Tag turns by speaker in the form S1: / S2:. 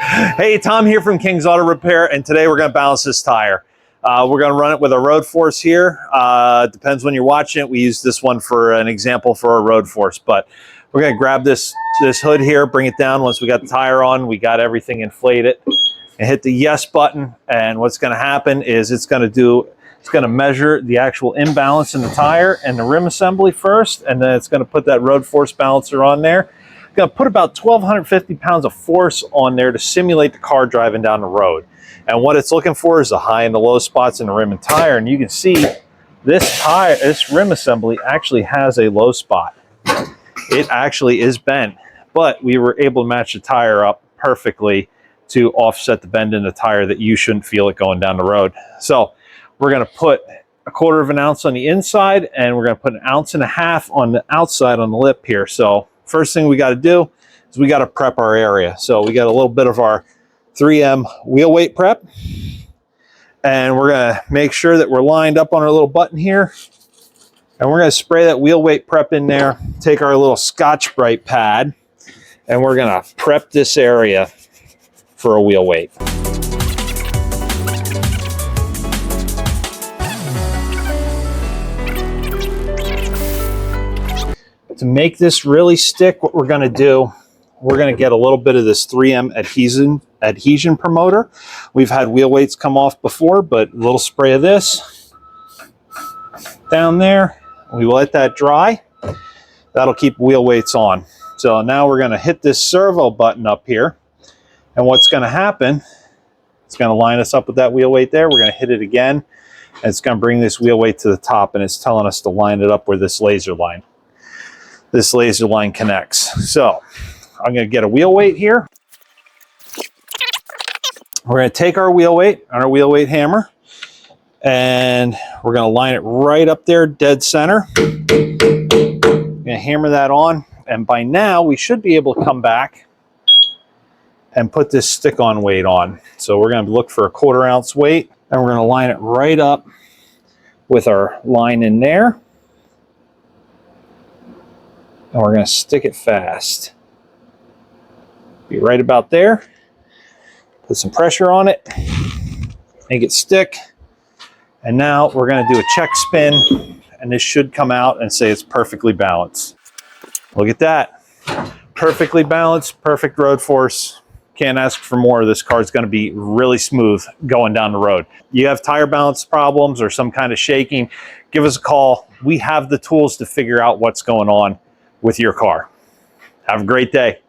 S1: Hey, Tom here from King's Auto Repair, and today we're going to balance this tire. We're going to run it with a road force here. Depends when you're watching it. We use this one for an example for a road force, but we're going to grab this hood here, bring it down. Once we got the tire on, we got everything inflated, and hit the yes button. And what's going to happen is it's going to measure the actual imbalance in the tire and the rim assembly first, and then it's going to put that road force balancer on there. Going to put about 1,250 pounds of force on there to simulate the car driving down the road. And what it's looking for is the high and the low spots in the rim and tire. And you can see this rim assembly actually has a low spot. It actually is bent, but we were able to match the tire up perfectly to offset the bend in the tire that you shouldn't feel it going down the road. So we're going to put 1/4 of an ounce on the inside, and we're going to put 1.5 ounces on the outside on the lip here. So first thing we got to do is we got to prep our area. So we got a little bit of our 3M wheel weight prep, and we're going to make sure that we're lined up on our little button here, and we're going to spray that wheel weight prep in there. Take our little Scotch-Brite pad, and we're going to prep this area for a wheel weight. To make this really stick, what we're going to do, we're going to get a little bit of this 3M adhesion promoter. We've had wheel weights come off before, but a little spray of this down there. We will let that dry. That'll keep wheel weights on. So now we're going to hit this servo button up here. And what's going to happen, it's going to line us up with that wheel weight there. We're going to hit it again, and it's going to bring this wheel weight to the top, and it's telling us to line it up where this laser line connects. So I'm going to get a wheel weight here. We're going to take our wheel weight on our wheel weight hammer, and we're going to line it right up there, dead center. I'm going to hammer that on, and by now we should be able to come back and put this stick-on weight on. So we're going to look for a 1/4 ounce weight, and we're going to line it right up with our line in there. And we're going to stick it fast. Be right about there. Put some pressure on it. Make it stick. And now we're going to do a check spin, and this should come out and say it's perfectly balanced. Look at that. Perfectly balanced, perfect road force. Can't ask for more. This car is going to be really smooth going down the road. You have tire balance problems or some kind of shaking, give us a call. We have the tools to figure out what's going on with your car. Have a great day.